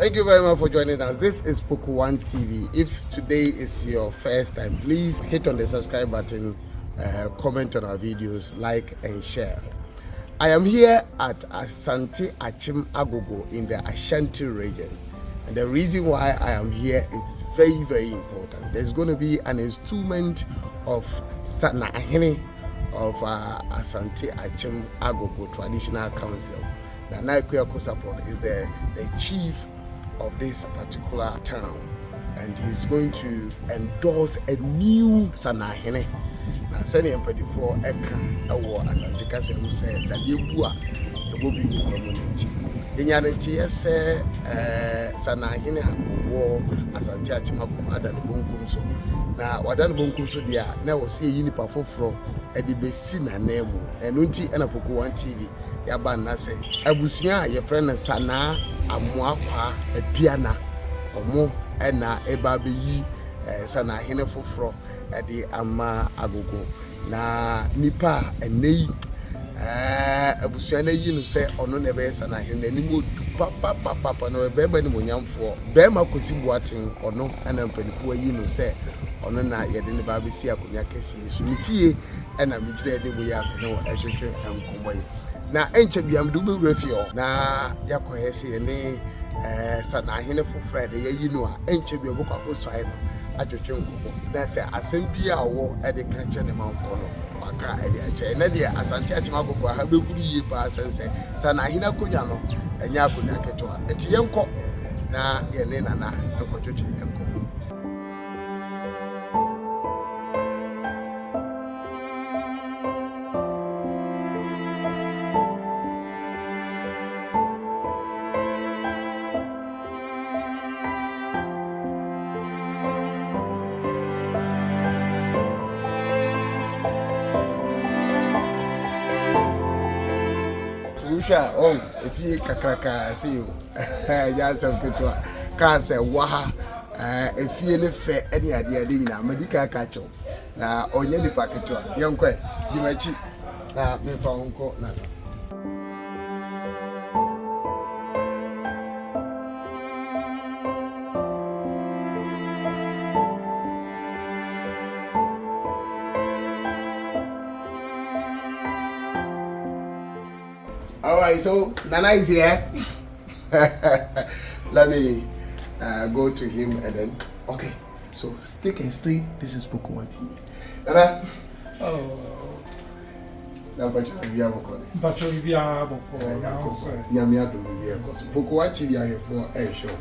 Thank you very much for joining us. This is Poku TV. If today is your first time, please hit on the subscribe button, comment on our videos, like and share. I am here at Sanaahene Agogo in the Ashanti region. And the reason why I am here is very, very important. There's going to be an installment of Sanaahene of Sanaahene Agogo Traditional Council. Nana Kusapon is the chief of this particular town, and he's going to endorse a new Sanaahene. Now, sending for Eka, our Asante Kasem said that you will be community. In Yanti, say Sanaahene war Asante Achimabu than the Bunkumso. Now, Wadan Bunkumso, dear, now see Unipa for a debesina name, and Unti and a Poku TV. Yaban Nase, Abusia, your friend Sana, Amwaka, a piana, or more, and Ebabi, Sanaahene for at the Ama Agogo. Na Nipa and Nei Abusiana, you say, or no never Sanaahene anymore to Papa, no Bema Munyam for Bema Kusi watching or no, and I'm 24 you say, or no, Yadin Babi Sia Kunyakesi, Sumifie, and I'm declaring we have no education and combine. Na enche biam dubu refio na yakọ hese ne Sanaahene for Friday ye no a enche biam ko akosai no adwetwe nkoko na se asem bia wo e de ka che ne manfo no waka e de ache na de Asante Achimagogo ha behuru yi pa sense Sanaahene akonya no enya akonya ketewa enti yenko na ye ne nana enkotwetwe enko. If you kakraka see you, just some kitwa can't say waha. If you live fair any idea, dinner, medical catch up. Now, on any packet, young quay, you may cheat. Now, me found court. Alright, so Nana is here. Let me go to him and then, okay, so stick and stay. This is Poku TV. Nana? Oh. Now, but you have a call. But you have a call. Poku TV are here for a show.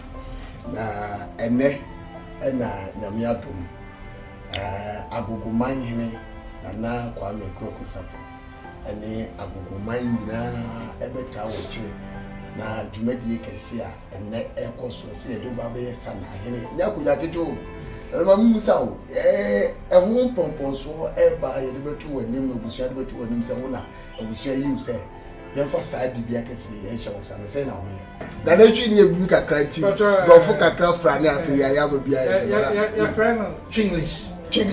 And Namiatum Agogo mine, and now Kwame Kroku Sapo. Ene Agogo mine na ebeta woche na dwumadi kese a ene ekoso se edo ba be Sanaahene nyakuja keto mamusa o ehun pomponso eba ye de betu wanim obusua de betu wanim se wona obusua yi se yemfa saa bibia kese ye hye wo sana se na ho na natwi ne ebu kakra ti go fo kakra fra ne afi ya ba bia ya friend Chinglish and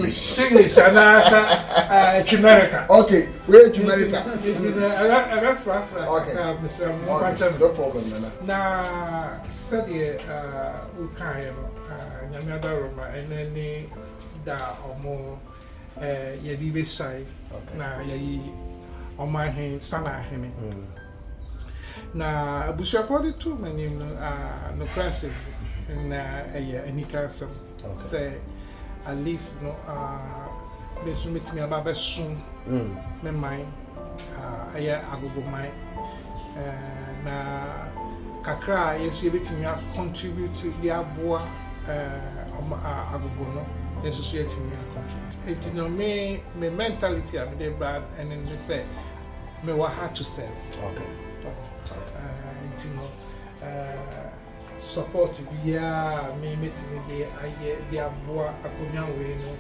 Chimerica. Okay, we're Chimerica. Okay, no problem, Nana. Now, said ye, Ukayo, Yamada Roma, and then da or more, Yadibe side. Now, ye on my hand, Sanaahene. Now, Busha 42, my name, no classic, and a Nika say. At least no be submit me about soon me mine aya Agogo mine na kakra yes you betimi contribute to the aboa Agogo no yes so yet me contribute it no me mentality am dey bad and then they say me what hard to sell you know support bia me metimi dey aye dey aboa akonya we no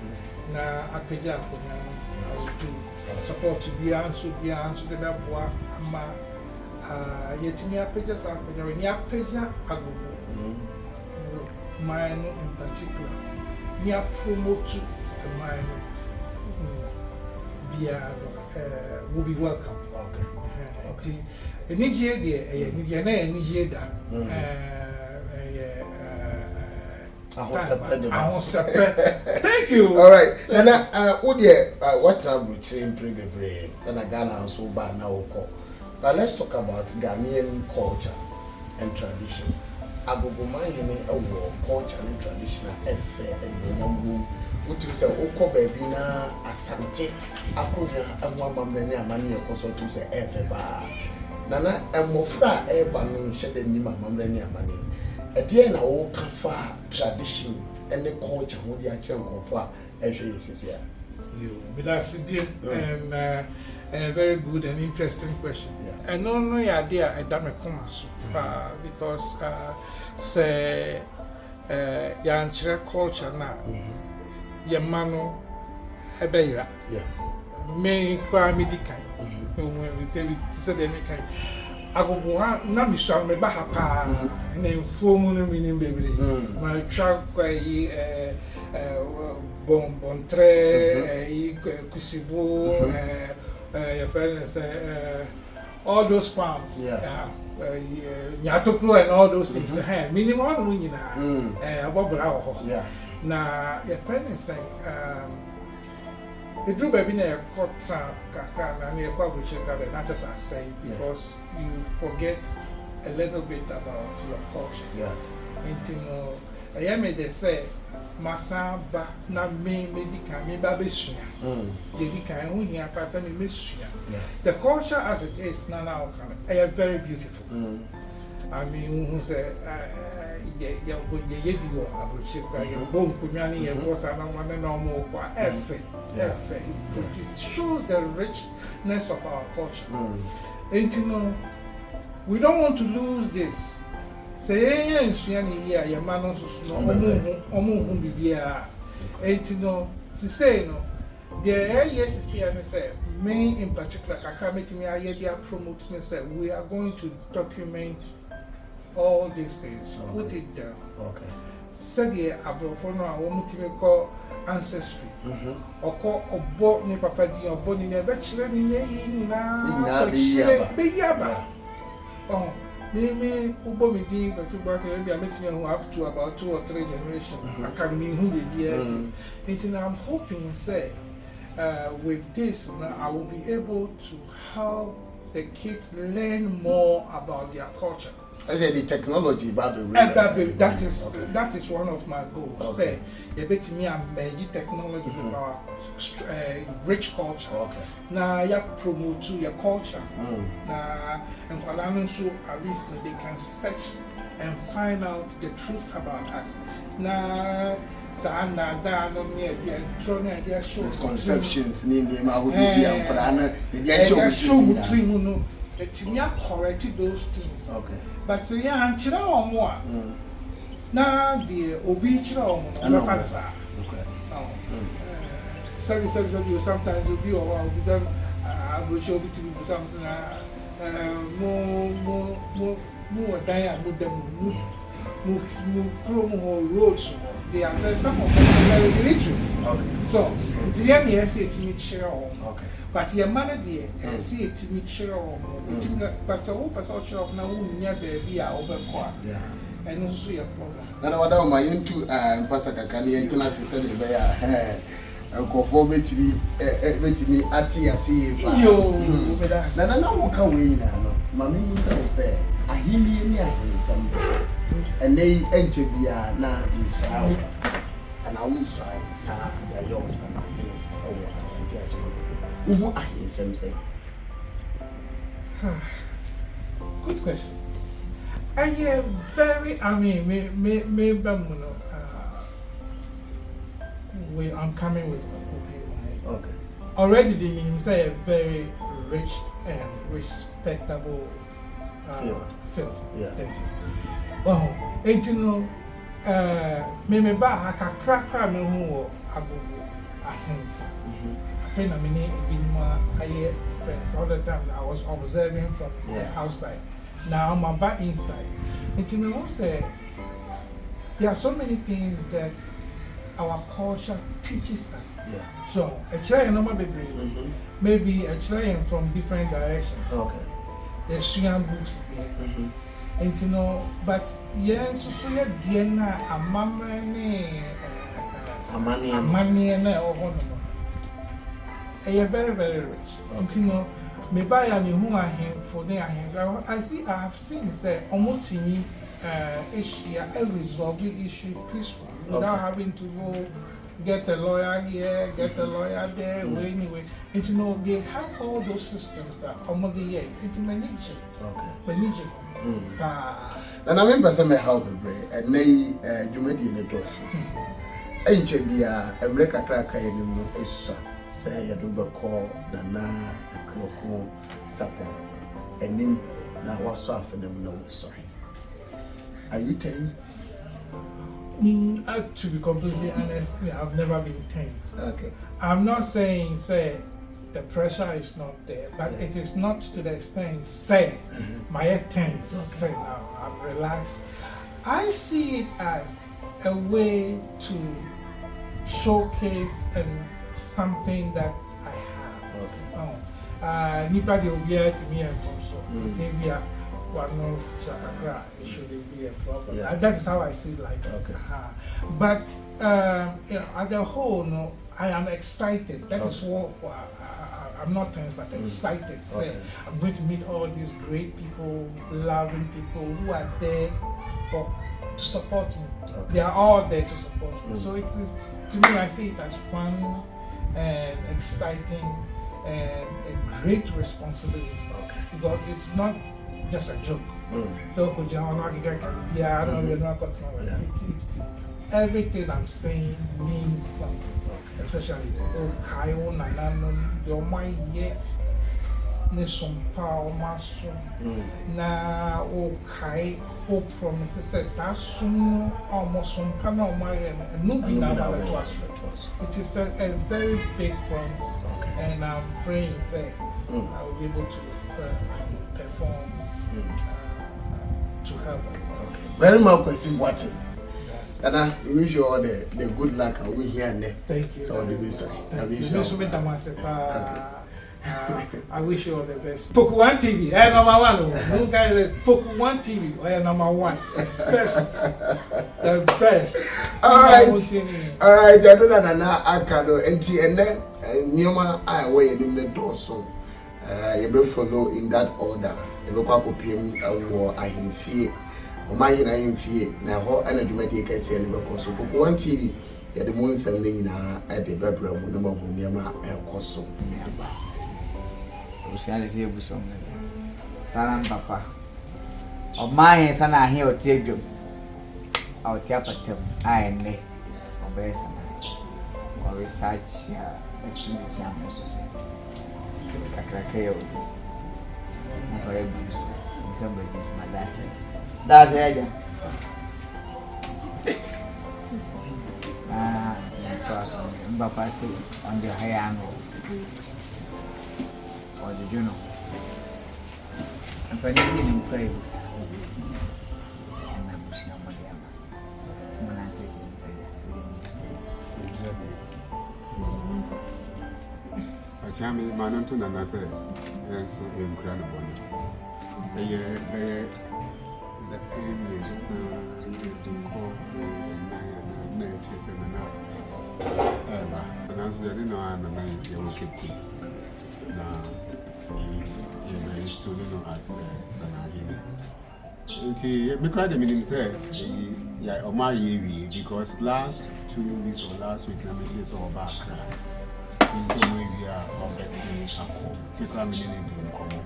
na apeja akonya no to support bia so dey aboa ama yetimi apeja sa akonya we ni apeja Agogo mine in particular ni promote the mine bia will be welcome. Okay. Enije de enije na enije da Thank you. All right. Nana, what are we training pre-brain? And a Ghana so bad now. But let's talk about Ghanaian culture and tradition. Agogo Sanaahene culture and traditional affair and the what you say, Oko baby na asante, Akonya, and one mamma, money, or so to say, Efeba. Nana, and Mofra, Eban, shed the Nima, Mamrenia money. A dear na old Kafa tradition and the culture, would be a chunk of far, as is here. You, that's it, and a very good and interesting question. Yeah. And no idea I done a commerce because say Yanchira culture now. Yamano Ebeira. Yeah. May cry me decay. When we say we said any kind. Agogo Namisha me bahapa and then 4 moon baby. My child quay bontre, Kusibo, your friends, all those farms. Yeah. Nyatokro and all those things. Minimum winning about Bravo. Yeah. Now, your friend is saying, the drew baby near Cotra, and near Quabuchi, not just I say, because you forget a little bit about your culture. Yeah. Intimo, I am they say, Massa, but not me, medica, me babishia. Dedica, and we are passing mission. The culture as it is now, I am very beautiful. I mean, who say, yeah, you bone Kunyani and was another normal effort. It shows the richness of our culture. And you know, we don't want to lose this. Say, and Shiani, yeah, your man also, Omu Bibia. And you know, she say, no, the yes, see, and say, me in particular, I can't make me, I promoting, say, we are going to document all these things, put it down. Okay. Said the Abrofono, I want to call ancestry. Or call a boat near Papa Di or Bonnie, a bachelor in Yaba. Oh, me, Ubomidi, but you brought a meeting who up to about 2 or 3 generations. I can't mean who they be. And I'm hoping, say, with this, I will be able to help the kids learn more about their culture. I said the technology, that is one of my goals. Okay. Say, you bet me a magic technology with our rich culture. Okay. Now, you promote to your culture. Now, and so at least they can search and find out the truth about us. Now, misconceptions, corrected those things. Okay. But say, yeah, and chira or more. Now, the obi chira or more. Okay. Sometimes you'll be or I will show it to you something. More diet with them move chrome roads. They are some of them are very illiterate. Okay. So, the end, yes, it's me chira. Okay. But your man, dear, and see it to me chill. But so, of now, near baby, I overquarter. Yeah. And also your problem. Now, what am I into? Pasaka can you enter us instead of there? I'll go forward to me, at tea, I see you. Nana, walk away now. Mammy, say, I hear me some. And they enter via now in South. And I will sign their yours and I as who are you, say? Good question. I am very, I'm coming with my opinion. Okay. Already, the name say a very rich and respectable field. Yeah. Thank you. Well, and you know, maybe back a crack me who Agogo friends all the time. I was observing from the outside. Now I'm back inside. And you know, say there are so many things that our culture teaches us. Yeah. So a child normal baby, maybe a child from different directions. Okay. There's swing books there. And you know, but yes, so yeah, Diana, a mamma, money and all one. They are very, very rich. And you know, me buy a new who are him for their him. I have seen say almost me issue, a resolve the issue peacefully without having to go get a lawyer here, get a lawyer there, anyway. And you know, they have all those systems that almost the year into manage. Manage. And I remember some help and they you made in the door. Enchebia, America Traka in Issa, say a double call, Nana, a Poku, Sapon, and Nim, now was off and them no sorry. Are you tensed? To be completely honest, I've never been tensed. Okay. I'm not saying, say, the pressure is not there, but it is not to the extent, say, my head tense, say now, I'm relaxed. I see it as a way to showcase something that I have. Nipa de obiara to me and from so. Maybe one of Chakra, it shouldn't be a problem. That is how I see it like that. But you know, at the whole, no, I am excited. That is what I'm not tense, but excited. Say, I'm going to meet all these great people, loving people who are there to support me. They are all there to support me. So it is, to me, I see it as fun and exciting and a great responsibility. Because it's not just a joke. So, everything I'm saying means something. Especially, Kayo Nanano, the Omaye, Nisompa, Omaso, Na, Kai, O promises, says, soon almost some panel, and Nubina. It is a very big promise, and I'm praying, say, I will be able to perform to help them. Very much question what. And I wish you all the good luck and we here. Thank you. So the best. I wish you all the best. Poku 1 TV, number one. No guys, Poku 1 TV, number one. Best. The best. Alright. Alright, I don't know Akado and then Nyoma I way in the door so you will follow in that order. You will go PM I him fear. My in I am fear now, and I do my dear Cassie because so Poku 1 TV. Yeah, the moon sending at the Barbara Munama El Coso. Usianze busong sana papa omaye sana he otiedwo autiapatem aene obesa na research ya esimuja mosose kakake yo mfaye buso nsembe jintu madase aja trust mbapa say on the high angle. Or did you know? I'm pretty sure you pray with and I'm pushing on my game. Someone anticipates I can't mean my name to Nasa, and so incredible. The thing is to call and as you know, I'm a keep peace. Now, you Enstooled as Sanaahene. Me cried the meaning say, yeah, or my year because last 2 weeks or last week, I made this all back. So we are obviously at home. Me cried meaning in common.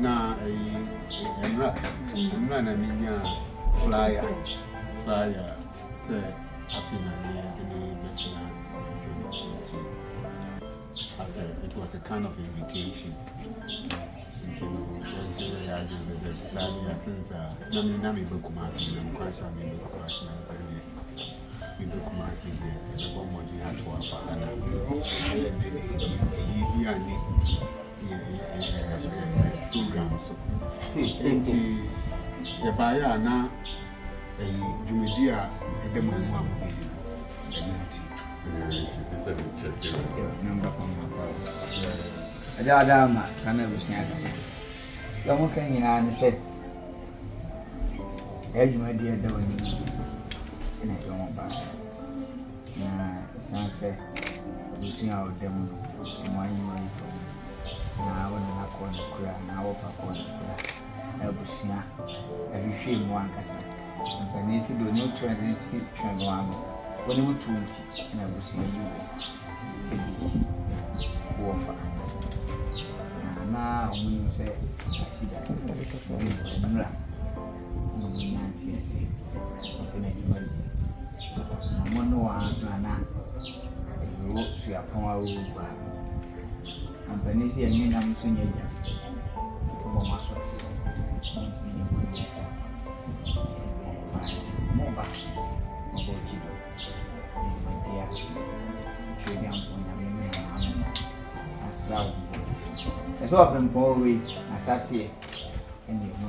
Now, I'm running a flyer, say, I said it was a kind of invitation. Since Nami Bokumasi and Kwasha Mimi Kwasha and Sandy, we Bokumasi here, and one more day at Wafana. Program so. The buyer now a Jumedia, a demo. number from my father. Adama, Sana Busian. Lamukan in an said, adwuma di da wani na ɛyɛ wɔn ba na san sɛ busua a ɔda mu no wɔanyima na wɔn na akɔ no kura na wɔfa kɔ no kura na busua ahwehwɛ mu ankasa mpanin si do ne trend si trend wɔn ano wɔn mu 20 na busua yi wɔ sɛ bisi wɔfa na wɔn sɛ asi da nnura wɔn nanti ase wɔfɛ na adwuma di wɔn no wɔn aso ana ɛwɔ suapɔn a wɔwɔ ba mpanin si ɛnwi nam nso nyɛ gya wɔn wɔn aso te wɔn nso nyɛ wɔn nyɛ sa wɔn ba wɔn bɔ gyi do wɔn di a twɛ bi ampɔ nyame ne wɔn ano asa wɔn ɛsɛ ɔpɛmpɔn wei asaseɛ ɛna ɛhu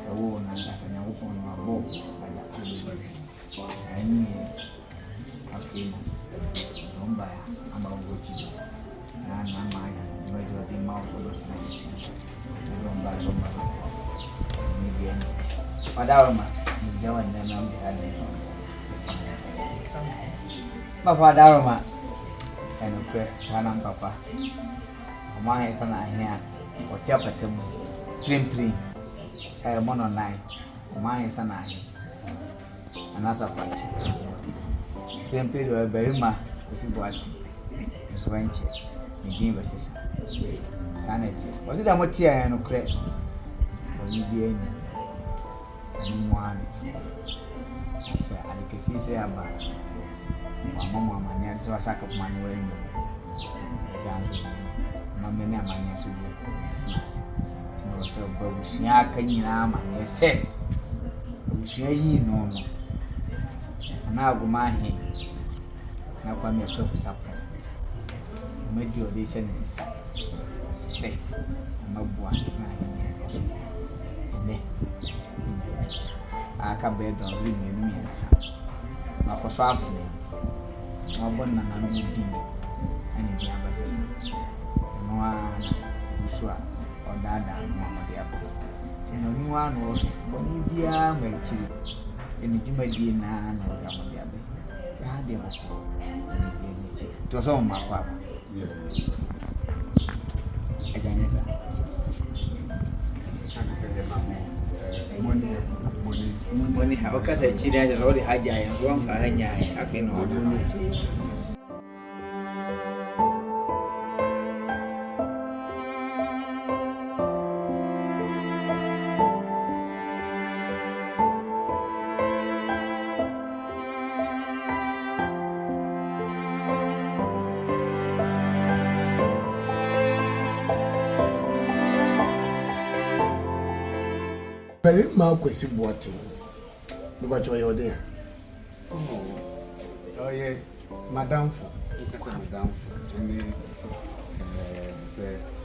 ɛwɔ na nkasa nyankopɔn no abɔ ada ɛne afei wɔn baa ama wɔn akyi na ama ayɛ ɛmɛgye ɔde ma wo so dɔ so na ɛde wɔn baa so mba ne bi ɛne ɔda wɔn ma megya wɔn nnɛ nam de ha ne papa ɔda wɔn ma ɛnokorɛ tanam papa ɔmo ahɛ Sanaahene a ɔte apata mu pimpim mono 9 ɔmo ahɛ Sanaahene anasa kwachi pimpim do barima osi boati nso banche ne din basisa saneti osi da mo tia ya no kre oni bi enyi ni mo ani to asa alikesi se aba mama ne so asaka kuma no enyi sanzo mama ne amanya so bi nasi tino so babu sia kan nyina amanya se busia yi no no na aguma he na kwa me Poku sapta medi ode ne nsa se mabua na ne ne aka be don ri ne nsa na ko so afu na bon na na mi di ani bi abasisi no a usu a odada no ma de abo tino ni wa no boni bia ma chi tino juma di na no ga ma de abo ha de bo to so ma kwa aganya sa money ha okasa chi da so de haja yanzu an fa hanya afi no Very Kwesi Boating. No matter you're there. Oh, yeah, Madame for Madame for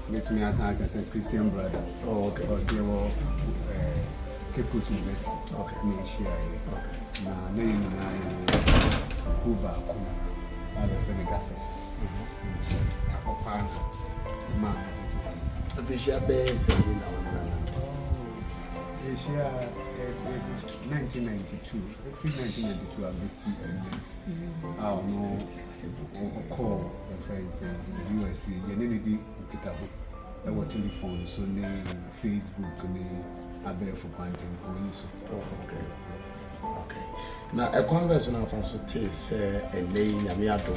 let me ask I can say Christian brother. Oh, okay. Because you were Cape Coast University. Okay. Me share. Okay. Now, no, you know, who back home? I have friend Gaffes. I hope man. Appreciate best and you know. Asia 1992. Every 1992, I'll be seeing our no call a friend saying USA. You need to get up our telephone, so name Facebook, name Abel for Panting. Oh, okay. Okay. Now, a conversation of us is a name, Yamiato,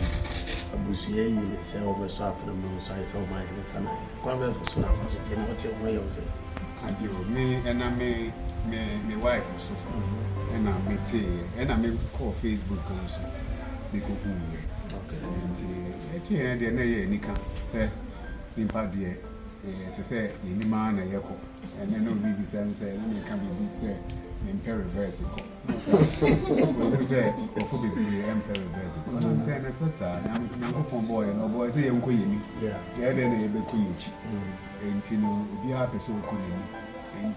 a Bussier, in the cell of a soft and moon size of my Sanaahene. Conversation of us, what your way of saying. Me and I my wife also, and I may tell, and I may call Facebook also. They go home here. And the near Nika say, in part, as I say, any man a yako, and I know BB say, let me come in this Emperor Versicle. We say, for be Emperor Versicle. I'm saying, that's I'm a boy, and no boy say, I'm going. Yeah, then they be Kuichi. And you know, be happy so cool. And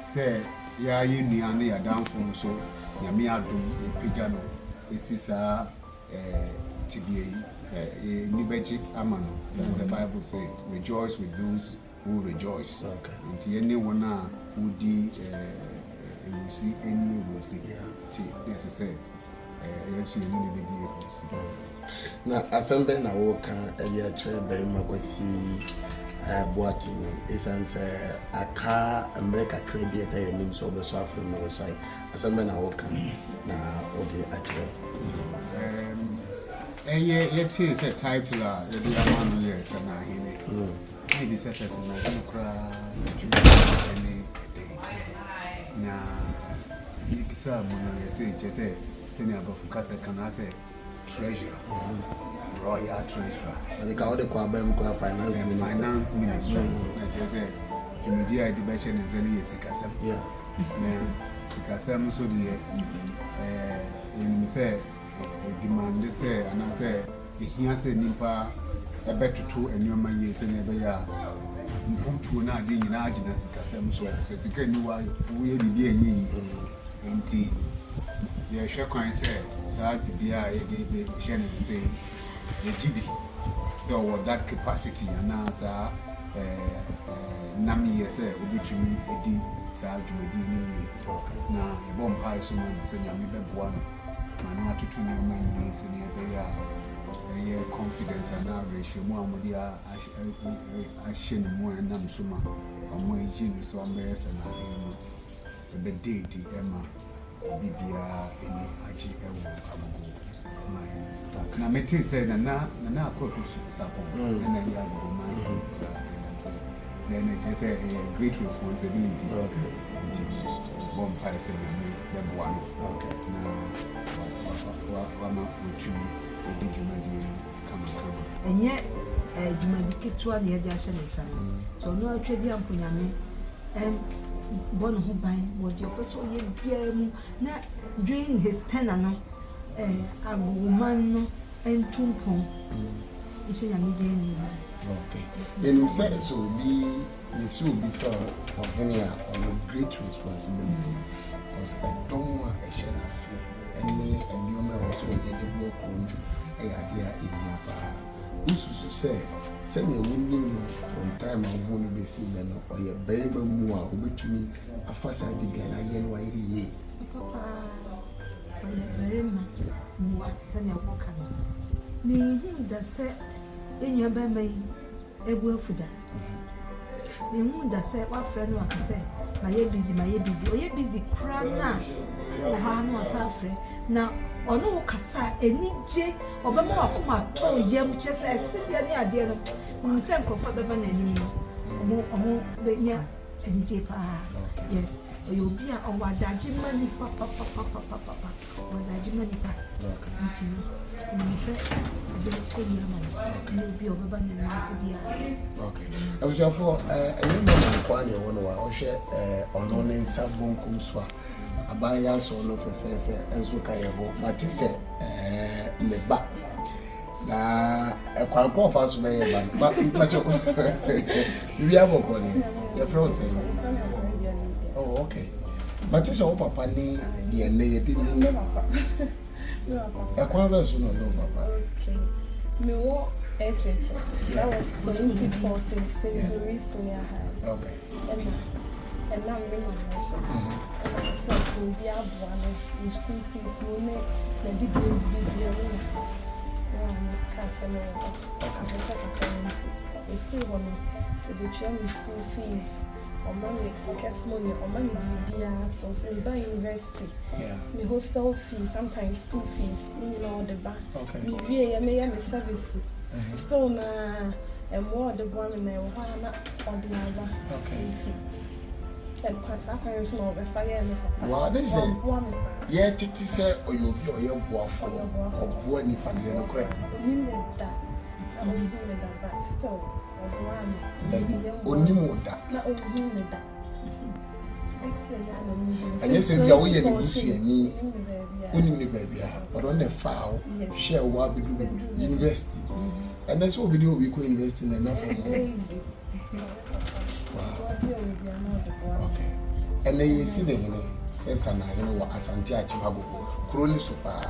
say, yeah, you near down from so, Yamia do a pijano, it's his TBA, Nibeji Amano. As the Bible says, rejoice with those who rejoice. Okay. And anyone who will see any will see. Yes, I say, yes, you need to be able to see. Now, assemble na woka eya chere beri makwasi boating essence aka America krebe da yenim so be so afro no so assemble na woka na odi atro Yet is a title the man no yes Sanaahene. Maybe says na kra any day. Na ibisa mo no say just say tell about focus can I say treasure. Royal treasurer. And the call the Kwabem finance minister. Finance minister. I just say the media debation is any Sikasem. Yeah. Sikasem so the in say demand say and I say he has a nimpa a better two and your man yes and ever ya mpuntu na di nyina agina Sikasem so sika ni wa we be anyi enti ye hwe kwan say sa bibia ye be hwe ne say ye gidi so what that capacity and answer nami ye say obitumi edi sa dwumadi ni na e bom pai so no say nyame beboa no manu atutu ni o man ye say ne be ya ye confidence and ratio mu amudi a shene mu enam so ma omo eji ni so ambe Sanaahene no be dedi ema bibia eni aji ewo Agogo my na meti say na Poku support na ya Agogo my then it is a great responsibility and one person the one na wa utumi edi jumadi kama enye jumadi ketwa na yede ahye ne sana so no atwedi amponyame bono ho ban wo je person ye bia mu na during his tenure no agoman no entumpon ishe ya media ni okay and say so be yesu be so on a great responsibility because I don't want a shenasi any and you may also get the work room idea in your pa ususu say me winning from time on one be seen no or your very mu a obetumi afasa de bia na ye no wa ye papa very mu atanya woka ni hu da se enyo ba mai ebu afuda ni hu da se wa frɛ no aka sɛ ma ye busy oye busy kra na o ha no asafre na ono wo kasa enije obema wakoma to yam kyese esibia ne ade no mu se nkrofo beba na anim no omo benya enije pa yes oyo bi a owadaji mani papa owadaji mani pa nti mu se be ko ni ama bi obeba na nasibia okay abusafo enyo no kwa ne wono wa ohwe ono ne nsa bonkum so a abaya so no fefefe enso ka ye ho mate se me ba na ekwanko fa so be ye ba mpacho wi aboko ni ye fro say oh okay mate se o papa ni de ne ye bi ni ekwan ba so no yo papa okay me wo SH that was 2014 Sensory Senior High okay and now I'm in my so we'll be able to school fees money the degree if you want to change school fees or money pocket money or money so say by university me hostel fees sometimes school fees you know the back me me service still na and more the one na why not on the other wow, this is yeah, titi say or you be or your boafo or boa ni pan no crap. But still, baby, only more that. Not only that. And yes, if you are in the only me baby, but on the foul, share what we do university. And that's what we do, we go invest in enough. Okay. And then you see the says Sanaahene wa Asante Achimago, Crony Super,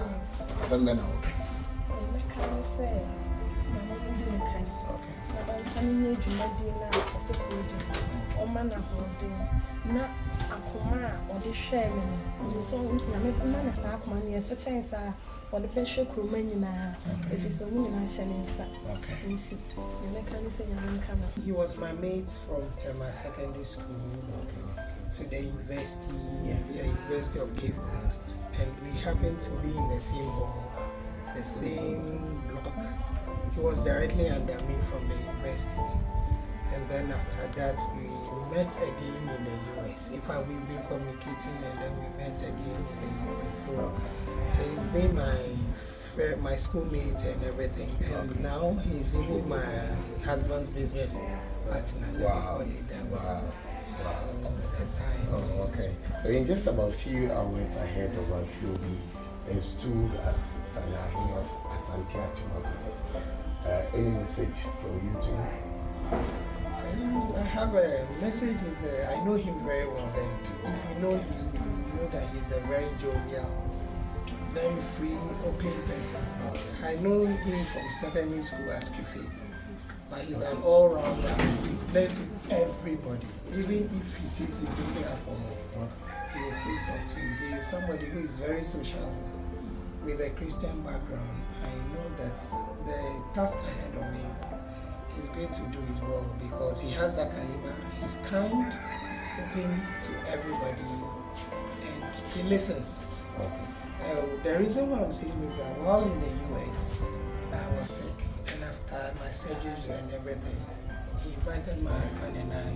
some men are okay. ɔma na hoɔden na akoma a ɔde hwɛɛ me no nso nyame ma na saa akoma no yɛso kyɛn saa ɔde bɛhwɛ kuroma nyinaa ɛfiri sɛ ɔmo nyinaa hyɛ ne nsa nti yɛbɛka ne sɛ nyame nka no. He was my mate from Tema Secondary School to the university, the University of Cape Coast, and we happened to be in the same hall, the same block. He was directly under me from the university, and then after that we met again in the US. In fact, we've been communicating, and then we met again in the US. So he's been my schoolmate and everything, and now he's even my husband's business partner. Wow. Wow. Oh, okay. So in just about a few hours ahead of us, he'll be installed as Sanaahene of Asante Achimago. Any message from you to him? I have a message. I know him very well, and if you know him, you know that he's a very jovial, very free, open person. I know him from secondary school as Kufis, but he's an all-rounder. He plays with everybody. Even if he sees you drinking alcohol, he will still talk to you. He is somebody who is very social with a Christian background. I know that the task ahead of him, he's going to do it well because he has that caliber. He's kind, open to everybody, and he listens. The reason why I'm saying is that while in the US, I was sick, and after my surgeries and everything, he invited my husband and I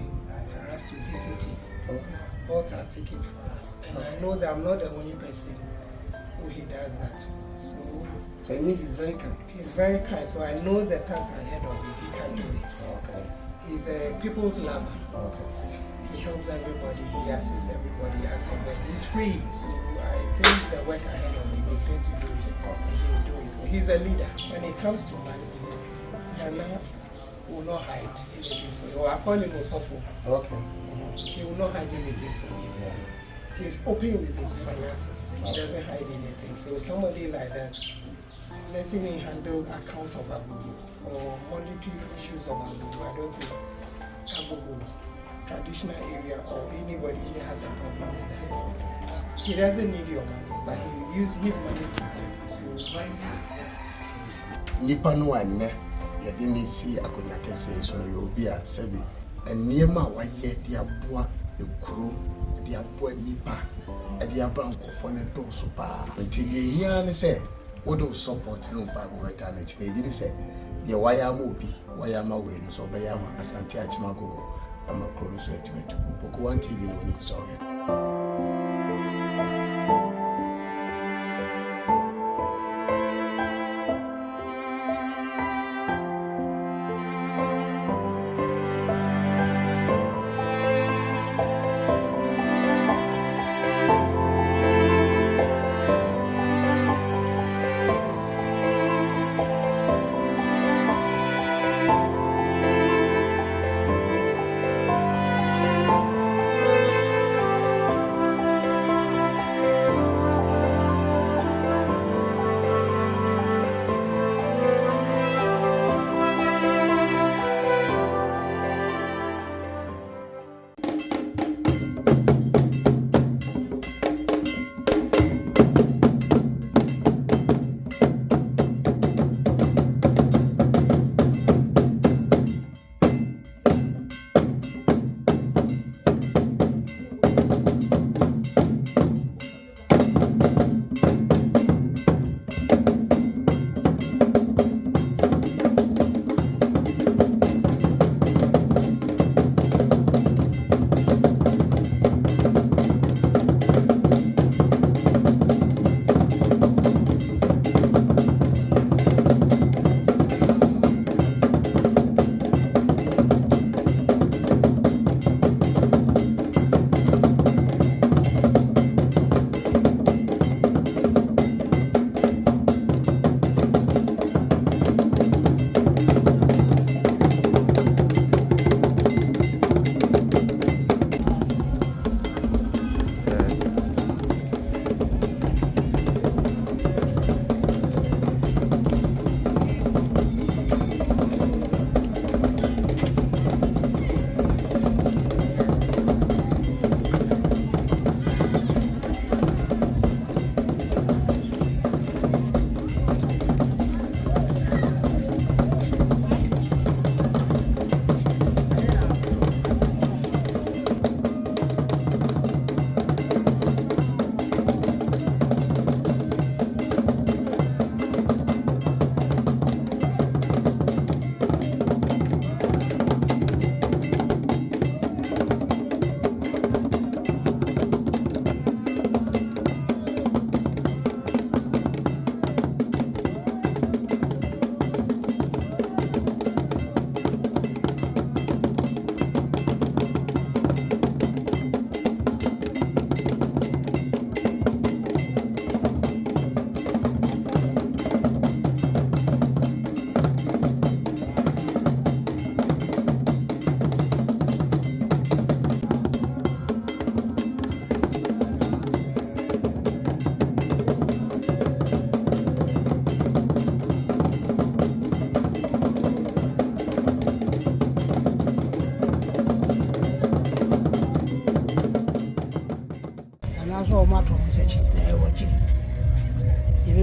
for us to visit him. Bought a ticket for us, and I know that I'm not the only person who he does that to. So it means he's very kind. He's very kind, so I know the task ahead of him. He can do it. Okay. He's a people's lover. Okay. He helps everybody. He assists everybody as and when. He's free, so I think the work ahead of him is going to do it. Okay. He will do it. So he's a leader. When it comes to money, Ghana will not hide anything for you. Or I call him Osofo. Okay. He will not hide anything from you. Yeah. He's open with his finances. He doesn't hide anything. So somebody like that, letting me handle accounts of Agogo or monetary issues of Agogo, I don't think Agogo, traditional area or anybody here has a problem with that. He doesn't need your money, but he will use his money to help you. So, nipa no anne yɛde ne si akonya kɛse so no yɛ obi a sɛbi nneɛma a wayɛ de aboa ekuro de aboa nipa de aba nkɔfɔ ne dɔɔso paa nti deɛ hia ne sɛ wode support no mpa go weta na kyerɛ yi sɛ deɛ wayɛ ama obi wayɛ ama wei no so ɔbɛyɛ ama Asante Achimago ama kuro no so atimetu Poku TV no woni kusa ɔyɛ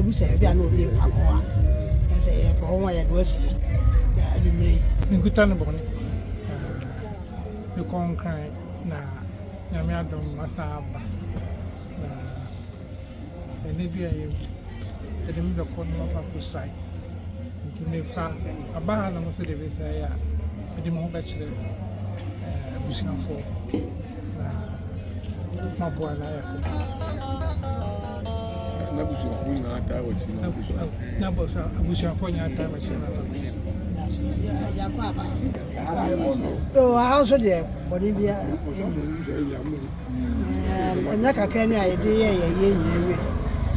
busa bi ana obi akwa say ko ho ya do si ya bi me nkuta no bɔne me kɔnkran na nyame adom masa aba na ɛne bi a yɛde me bɛkɔ no mapa kosai nti mefa abaha na mo sɛ de bɛsɛ a mede mo ho bɛkyerɛ abusuafoɔ na maboa na yɛkɔ na abusuafoɔ nyinaa taa wɔkyi na abusuafoɔ nyinaa taa wɔkyi so also there body bi na kakra ni aye de ye nyewe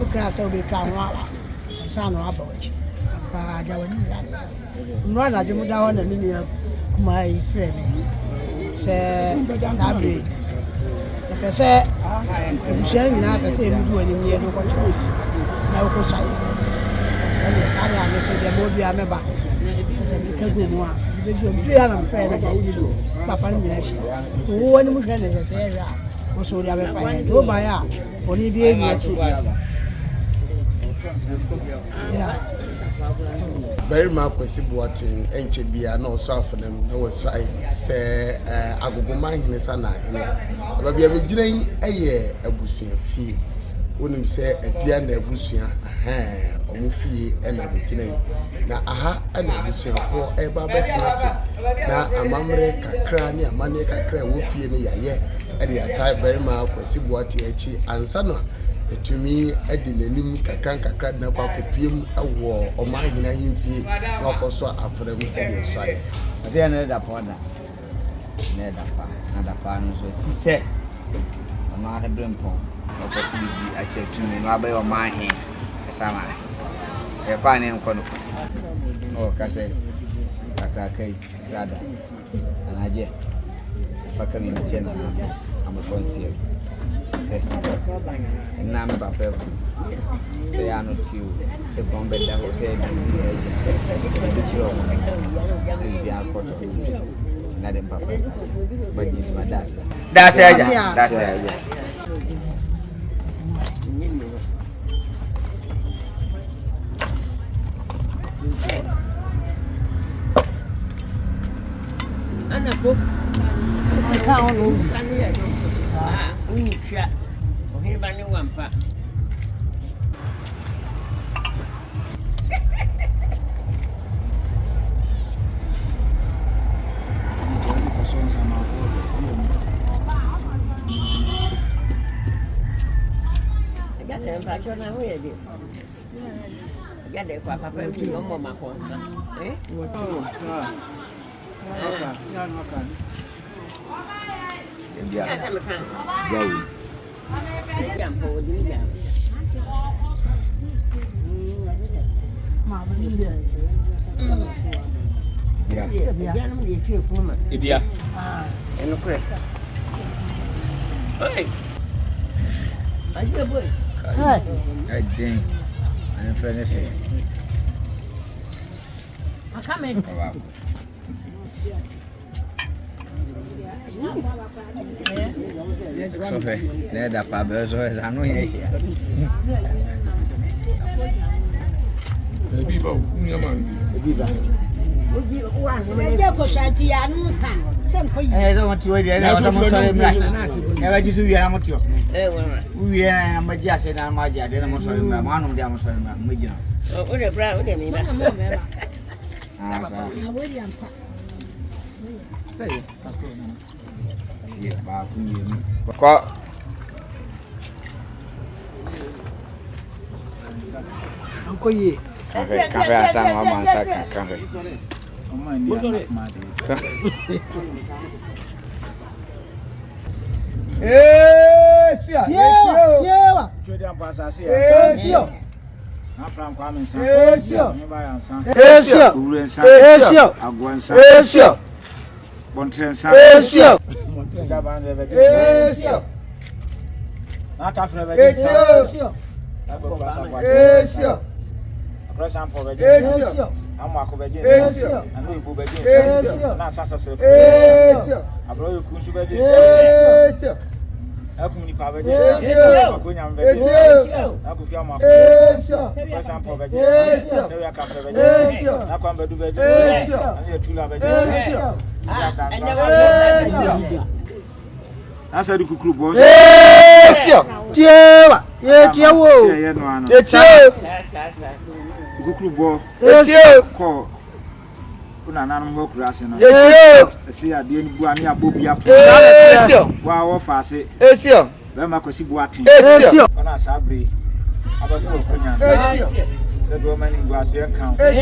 o kra so be ka ho ala sa no aba ochi pa ja wani no na de mu da ho na ni ni kuma yi frɛ me se sabe se se busia nyina pe se mu du ani mi do ko na ko sai se sare a me so de mo bi a me ba se bi ka go mu a bi do du ya na frɛ na ja ni do papa ni na shi to wo ni mu hwɛ na se ya o so ya be fa ni do ba ya oni bi e ni atu ya very much possible enche bia na so afenam na wo so ai se Agogo man hene Sanaahene aba bia me giran eye abusua fie wonim se adua na abusua omu fie na giran na aha na abusuafo eba betina se na amamre kakra ne amane kakra wo fie ne yaye e dey atai very much possible achi ansa no etumi edi nanim kakra na kwa kopiem awo omahina himfie na koso afrem edi swai ase na da poda na da pa no so sise ona da brempo o possible bi ache tumi no abai omahe esama e kwa ne nkono o kase kai sada anaje fakami mchena amakonsia se na me ba fe se ya no tiu se bombe da ho se di chiro bi a ko to na de papa ba ni ma da se aja ana ko ka ono unisha oheba ni wampa Jadi empat jam aku ya dia. Jadi apa apa pun ngomong makon. dia jauh Jam po di jam. ma ba ni dia ya Jangan dia feel fuma. Ibia. Eno kres. Oi. Aja boy. ai den an fenesi akame sofe se da pa bezo anu ye Biba, Biba. Meje ko shati ya nusa sem ko yi so moti we dia na so mo sore mra e ba jisu wi na moti o Wala. wi na ma ji ase na ma ji ase na mo sore mra mo anu dia mo sore mra mo ji na O de bra, o de mi ba. ah sa awori ampa ye ba ku ni mi ko anko yi kafe asa ma ma sa kafe sia yewa chodi ampa sa se sio na fram kwa men sa sio ni ba ya sa sio ure sa sio agwan sa sio bontren sa sio da ba ne be sio na ta fre be sio sio pressure for be sio amwa ko be sio anu ibu be sio na sa sa se sio abro yu kun su be sio Akumni pa be. Akonya mbe. Akufia ma. Pesa pa be. Ne ya ka be. Akwamba du be. Ani tula be. Asa du kukuru bo. Tiewa. Ye tiewo. Ye no ano. Ye tiewo. Kukuru bo. Ye tiewo. Ko. Kuna nanum ho kurase no. Ye tiewo. Ese ade ni bu ani abobi apo. Ye tiewo. Wa wo fa ase. Ye tiewo. Be ma kosi bu atin. Ye tiewo. Ona sabre. Abafu okunya. Ye tiewo. The government in Guasia account. Be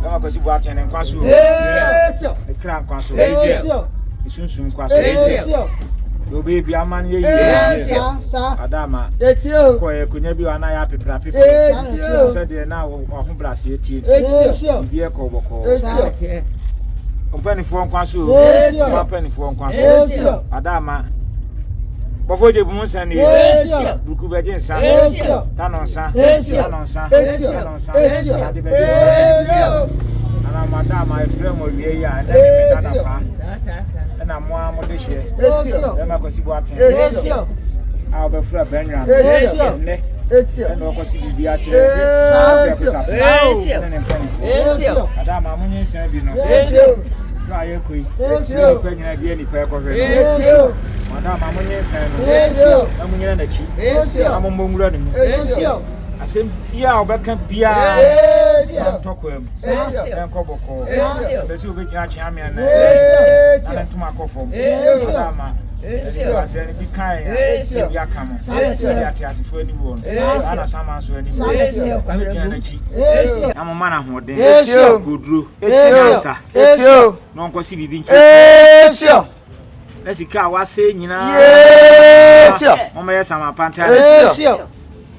ma kosi bu atin en kwaso. Ye tiewo. E kran kwaso. Ye tiewo. Isunsun kwaso. Ye tiewo. Yo baby aman ye Sa. Adama. Ye tiewo. Ko e kunya bi wana ya pepra pepra. Ye tiewo. So de na wo ho brase etie. Ye tiewo. Bi e ko boko. Ye tiewo. Company for kwaso. Ye tiewo. Company for kwaso. Ye tiewo. Adama. Bofo je bu nsan ni. Ye tiewo. Buku be je nsan. Ye tiewo. Tanonsa. Ye tiewo. Tanonsa. Ye tiewo. Tanonsa. Ye tiewo. Ade be Ye je. tiewo. Ana madama e frem o wie ya. Na Ye me dana tiewo. pa. Na mo amode hye. Ye tiewo. Be ma kosi bu atin. Ye tiewo. A be fra benwa. Ye tiewo. Ne. Ye tiewo. And okosi bibi atin. Ye tiewo. Adama munye nsan bi no. Ye tiewo. Ra ye koi. Ye tiewo. Pe nyina die ni pe ko hwe. Ye tiewo. Adama munye nsan no. Ye tiewo. Na munye na chi. Ye tiewo. Amombo ngura ni mu. Ye tiewo. Asem bia obeka bia. Ye tiewo. Sam tokwem. Ye tiewo. En ko boko. Ye tiewo. Be si obekira chi amia na. Ye tiewo. Na ntuma akofo. Ye tiewo. Adama. tiewo. Asem bi kan ya. Ye tiewo. Bi aka mo. Ye tiewo. Ya ti asifo ni wo no. Ye tiewo. Ana sama so ani. Ye tiewo. Kwa me kina na chi. Ye tiewo. Amoma na hoden. Ye tiewo. Goduro. Ye tiewo. Sa. Ye tiewo. No nkosi bibi nchi. Ye tiewo. Na sika wase nyina. Ye tiewo. Mama ya sama panta. Ye tiewo.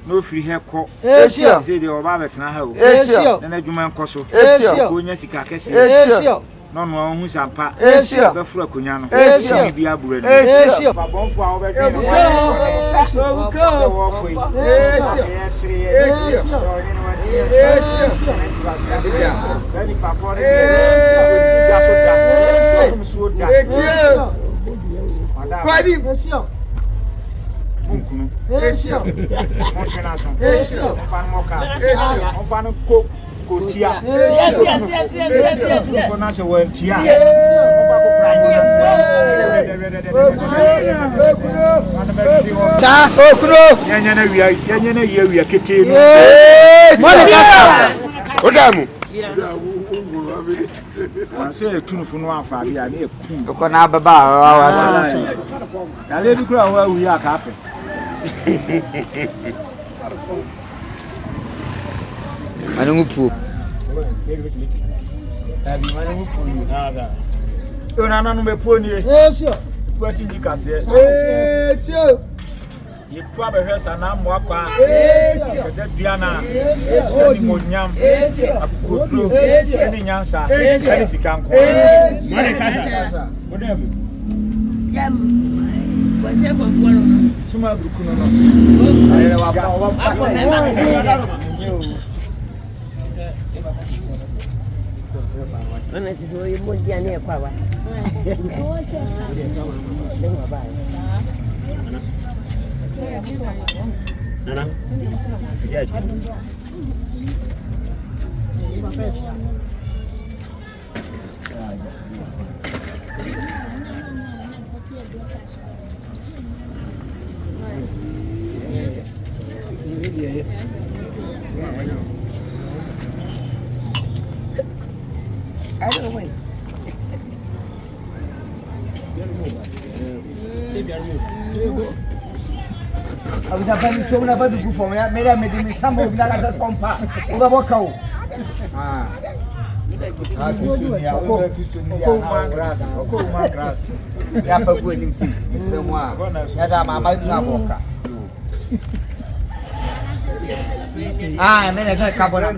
No free hair ko. Ye tiewo. Say de oba betena ha o. Ye tiewo. Na adwuma nkoso. Ye tiewo. Ko nya sika kese. Ye tiewo. No no hu sampa. Ye tiewo. Be fura konya no. Ye tiewo. Bi abura ni. Ye tiewo. Babonfo a obe dwe no. Ye tiewo. Bunkunu. Esio. Montrenaso. Esio. Fan moka. Esio. Fan ko tia. Esio. Fona se wen tia. Ta okuno. Yanya na wia kete no. Monica. Odamu. Say tunufu no afa bia na ekum. Ko na baba wa sa. Ya le bi kura wa wi aka ape. Manungupu. Abi manungupu ni nada. Ona nanu me poni e. Esio. Kwati ni kase. Esio. Ye kwa be hwesa na mo akwa. Esio. Kede biana. Esio. Ni monyam. Esio. Akukotro. Esio. Ni nyansa. Esio. Ni sikanko. Esio. Kasa. Odamu. Você foi fora. Suma bruku no no. Aí wa passa. Ana tizo yimo diane kwa wa. Nana. I don't wait. Abi da ba mi so na ba du ku fo ya me da me di mi sambo bi na ga kompa. O ba bo ka o. Ah. Ah, Kristo ni ya, o Kristo ni ya. Ko ma grass. Ya fa ku enim si. Semo a. Ya za ma ma tu na bo ka. Ah, me na ga ka bo na.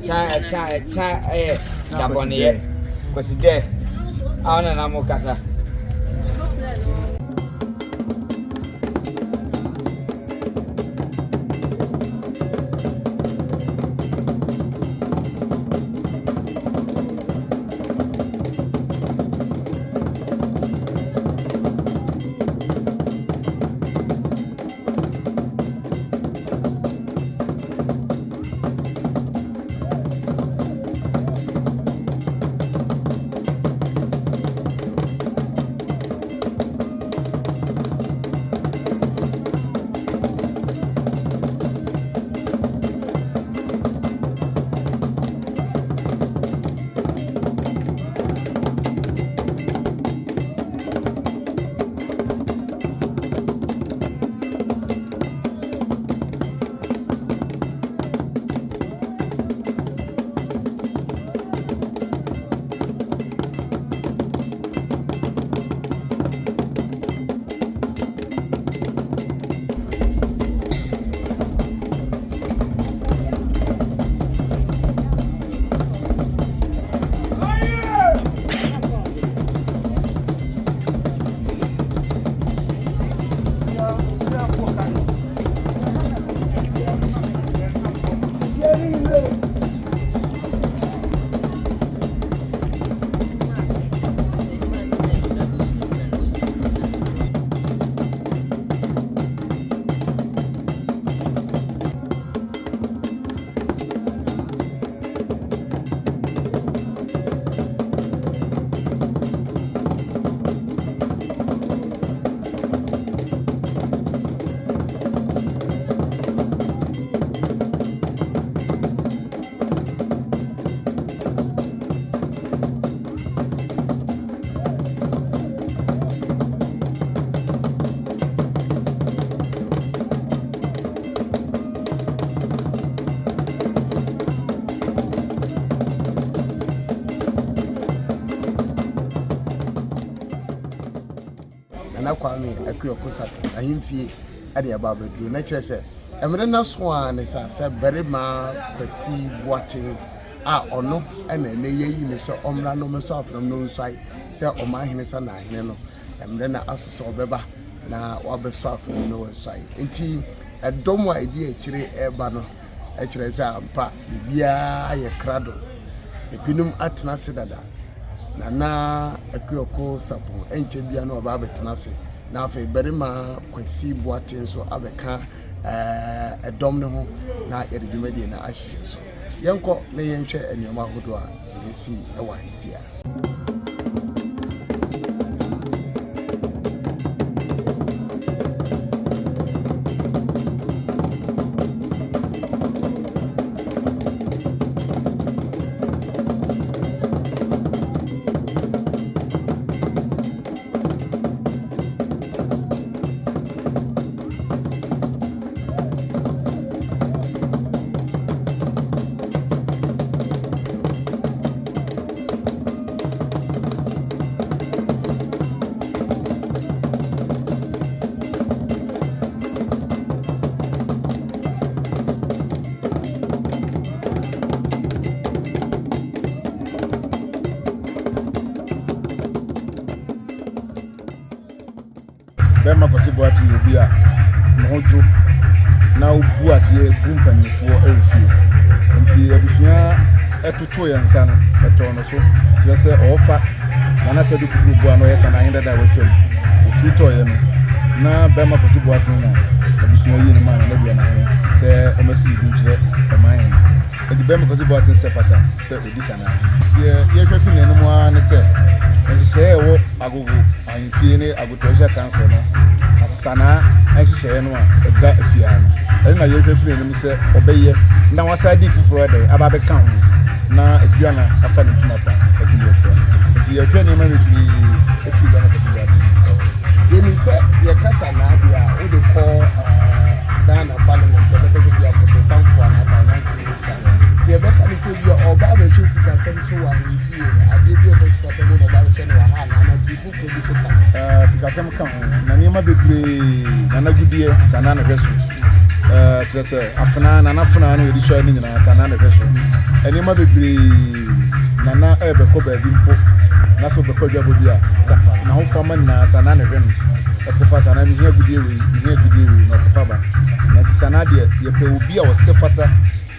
Cha Jaboniye. Kwasi de. Aona na mo kasa. Nana Kwame Akuyoku Sapo ahimfie ade aba bedru na kire se emre na so a ne sa se berima kwasi boaten a ono ena ne yeyi ne se omra no me so afram no nsai se Omahene Sanaahene no emre na aso se obeba na wabeso afram no nsai enti edom a edi akire eba no akire se ampa bibia ye krado ebinum atena se dada Nana Akuyoku Sapo enche bia no oba betena se na afi berima kwasi boaten so abeka edom ne ho na yede dwumadi na ahye so yenko na yenhwe enioma hodo a ebesi ewa hifia Bema kwasi boati obi a mojo na obu ade bumpanifo efie nti abusua etoto yansa no eto no so yese ofa na se duku bu ano yesa na hinde da wetwem ofi to ye no na bema kwasi boati na abusua yi ne ma na bia na he se omasi bi nkire oman edi bema kwasi boati se fata se odi sana ye hwefi ne no mo a ne se se wo agogo ahimfie ne agotosha kanso no sana ahihye no a eda afia no na ye hwefire no se obeye na wasa di fufuro de aba be kan na aduana afa ne tumapa akini afia ye hwe ne ma me bi efi da na tafiya yenim se ye kasa na dia o de call Ghana Parliament the better be a for some for na finance minister ye be kan se bi oba be twi sika sem so wa nfie ade bi o be sika sem no ba hwe no wa ha na di fufuro bi so kan sika sem kan na niema bebre na na gudie sana na hweso trese afana na afana na yedi so ni nyina sana na hweso niema bebre na na ebe ko ba bi mpo na so be ko dwabo bi a safa na ho fama na sana na hwem ekofa sana ni gudie we na ekofa ba na sana de ye pe obi a osefata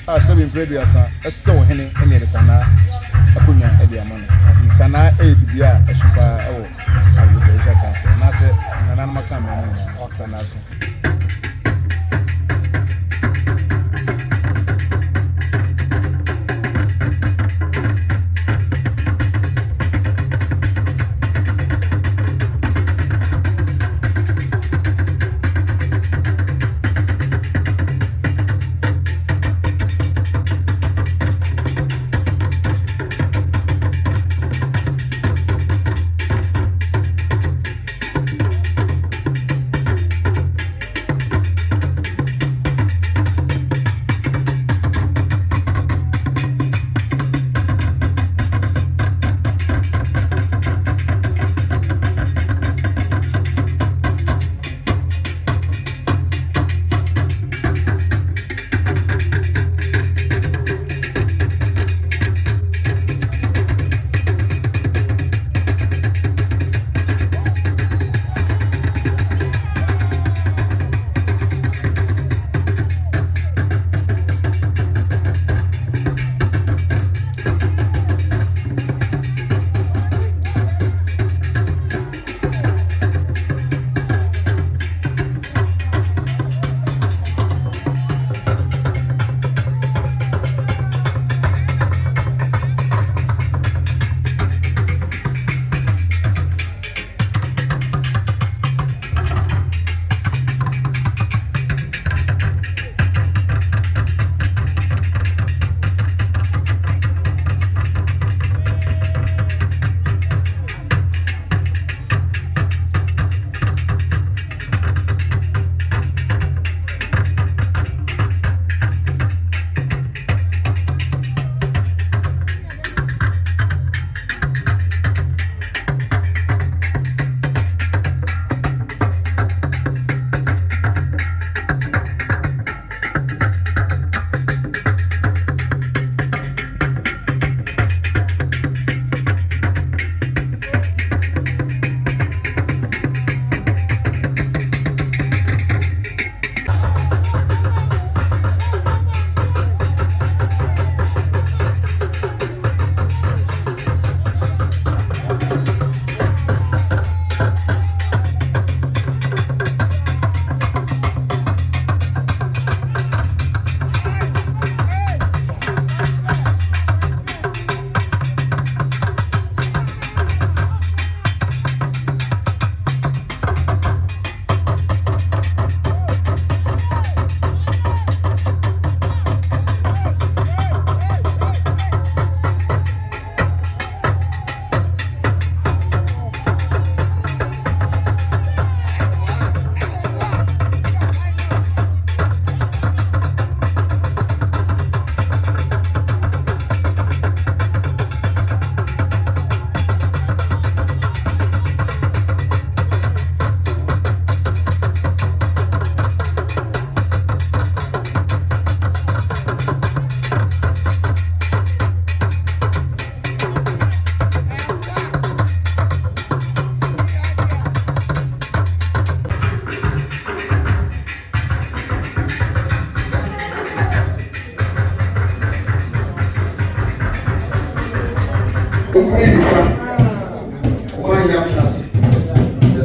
a so be mpre bia sa ese wo hene ene sana akunya edi amana sana edi bia esupa ewo awu de kanso na se na maka me na oksana so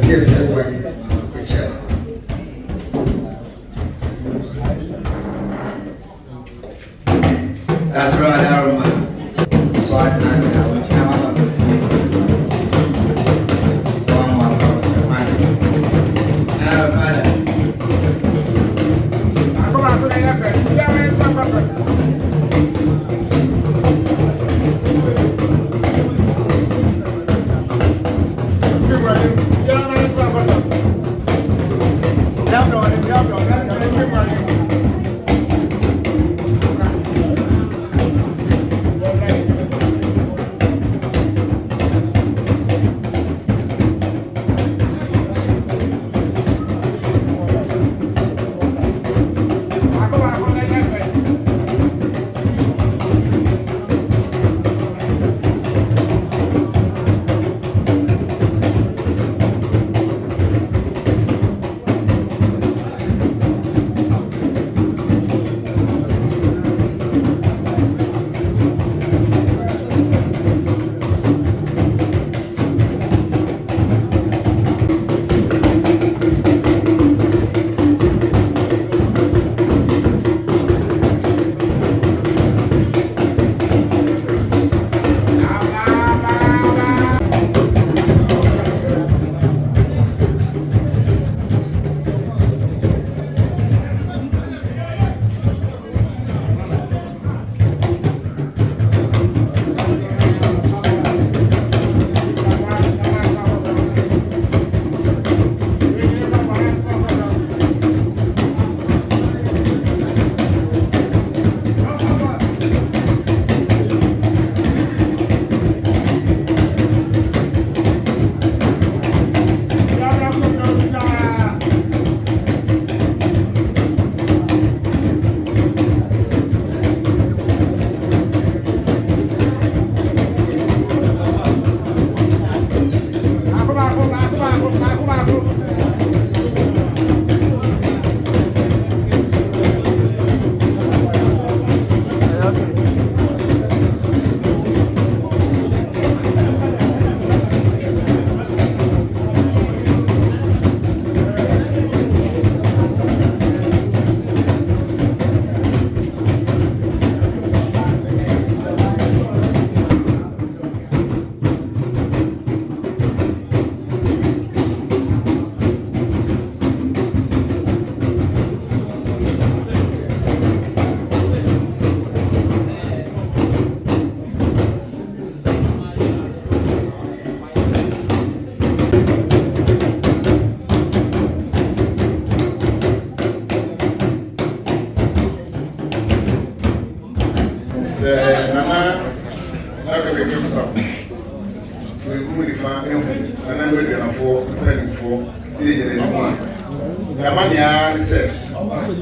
yes, picture. That's right, Aroma. Swat Nasa, which I'm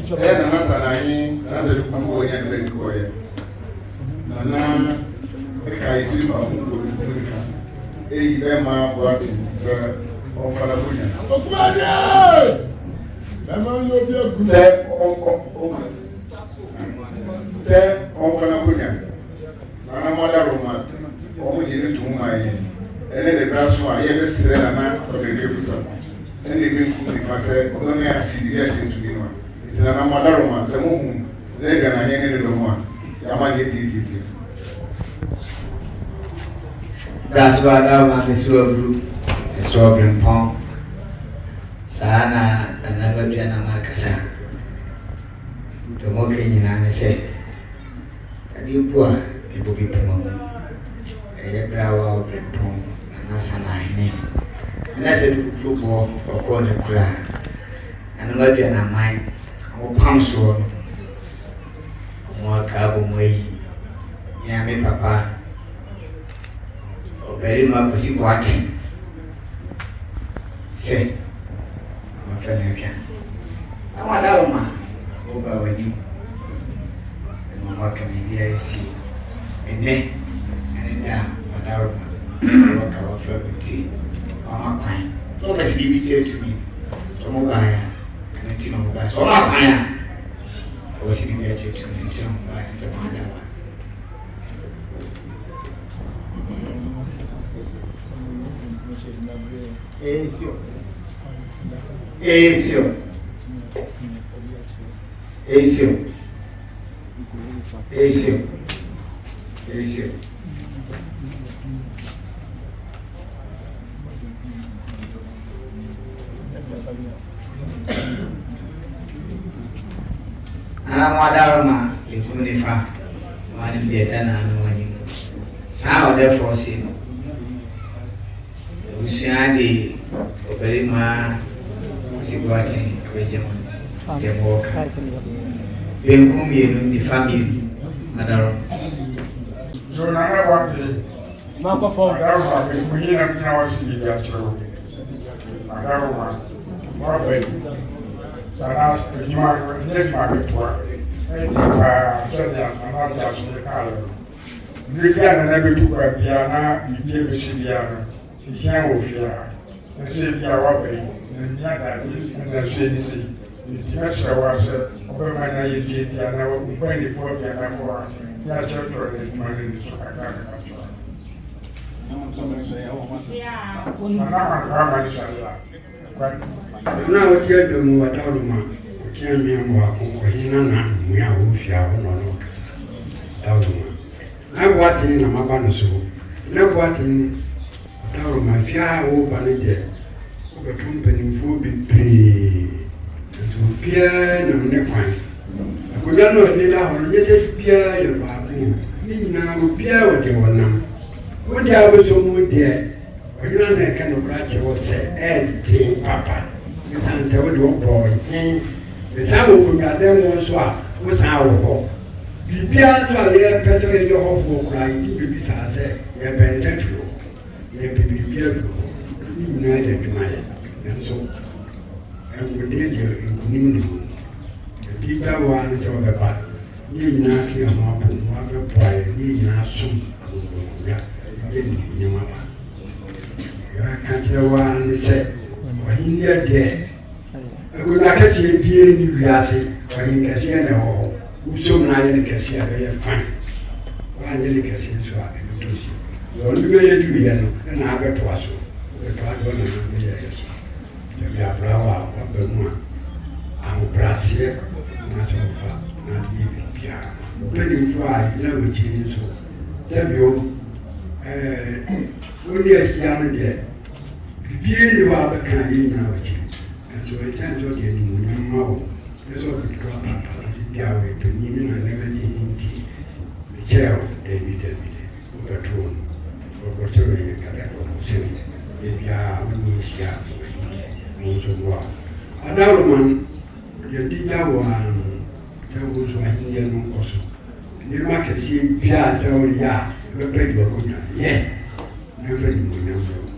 Nana Sanaahene, that's a good boy and a boy. Nana, I see my own. Hey, Emma, watching, sir, on Falabunya. Say, on Falabunya. Nana, Mother Roma, only you to my and then the brass one, I ever said, and of the Gibson. And they bring if I say, only I see the action to be one. It's an Amadoroma, some woman, they can I hear the one. Yamadi TT. That's what I'm a swab, a swabbing pong. Sana, and never be an Amakasa. The mocking in I say, and you poor people be pong. A brow of pong, and that's Sanaahene. And that's a football or corner cry. And maybe an mind, or pounce one, more carbon way. Yammy papa, or very much see watching. Say, my friend again. I want that woman over with you. And my work in the DIC. And then, and down, but that woman, work our friend with tea. Mama pine. So let's give it to me. So mobile. And it's mobile. So my pine. I was sitting there to me. So mobile. So my one. Yes, you. Esio. Esio. Esio. Esio. Ana mwadaroma ekunifa wani mdeta na anwani saa ode force usiade oberima sigwati kwejema demoka benkumienu ni family madaro so na na wate mako fo daroma benkuhina mtina wasili ya chero madaroma mwabe sana kujima nyema kwa sɛdeɛ anade asɔre kaale no mmere bia na bɛtu kwa bia na bibia bɛsi bia no ɛhia wɔ fie a na sɛ bia woaba yi na nia dade ɛna sɛ ni sɛ ɛti mɛsrɛ wo a sɛ wobɛma na yɛdie bia na mpanifoɔ bianafoɔ a ne akyerɛ tɔrɔ ne adwuma no ni so kakrakaka tɔa anamankaa ne sare a na wɔte adwamu wadawroma kiamia mwa kuhina na muya ufia ono no dawroma na bwati na mabano so na bwati dawroma fia wo bane de obetumpanimfo bebre to bia na ne kwan akonya no ni da hono nyete bia ye baabo ni nyina wo bia wo de wonam wo de abeso mu de oyina na ka no kra che wo se enti papa nsanse wo de wo boy Esa wo ngade mo so a wo sa wo ho bibia to ye peto ye ho ho kra yi bibi sa se ye ben se fio ye bibia fio ni na ye duma ye enso en wo de de nkuni ni bi ga wa ni to be ba ni nyina ki ho apo wa be boy ni nyina sum agogo ya ye ni ni ma ba ya ka tire wa ni se wa ni de Agora que se bie ni wiase kwayin kase na ho usom na ye kase abe ye fan wa ye kase so a ebutosi yo ndu be ye du ye no na abeto aso beto ado na na ye so je bi abrawa wa be mu a brasie na so fa na di bia opening for a ina we chi so je bi o oni asia na de bibie ni wa be kan yi na we chi so it turns out the new there's all the drop up as it go to Nimin and never did indeed. The chair, David, over tone, over touring, Catacomb, saying, if you are when you see up, also war. Another man, the Dida one, there was one Indian also. The market seemed Piazza or Ya, the bed were good, yeah, never knew number.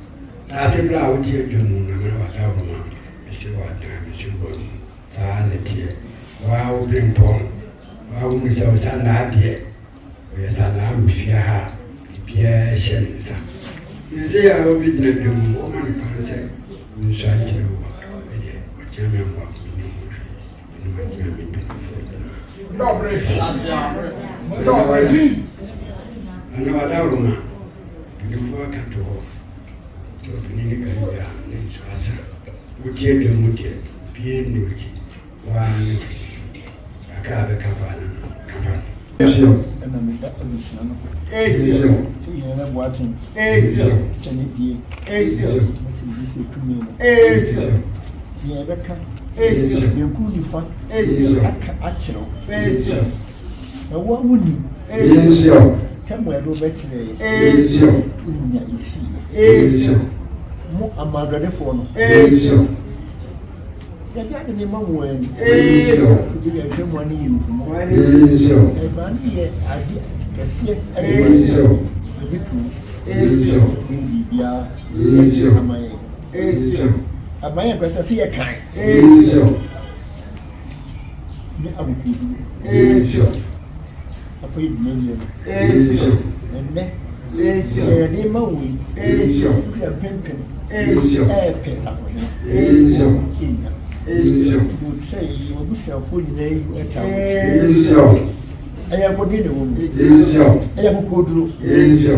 That's a blow, dear John, no matter what our man. Mr. Water, Mr. Bone, Sanity, wow, bring pong, wow, Mr. Sanaahene, where Sanaahene fear, Pierre Shenza. You say I will be the woman concert, who shall tell you what German walk in my German before. No, bless us, no, I know a downer, before I can talk to the Ninigaria, named Swassa. Mutie de mutie pie nuchi wani akabe kafana esio na meda alusua no esio yena boatin esio tani die esio mafisi tumi no esio ye beka esio yenku ni fa esio aka achiro esio na wa muni esio temo ya do betire esio unya isi esio mo amadade fo no esio ya ya ni ma wo en esio bi ya kemo ani yi mo esio e ba ni ye adi kese esio bitu esio ni bia esio amaye esio amaye kwata si ye kan esio ni abukudu esio afọ ibùdó esio ẹnẹ esio ẹni ma wí esio ẹ pínpín esio ẹ pẹ sàfọyẹ esio ìyá esio mo sẹ yìí wọn bùsùn àfọ nyinaa yìí ẹ ta esio ẹyẹ bọdí ni wọn mu esio ẹyẹ kókó dúró esio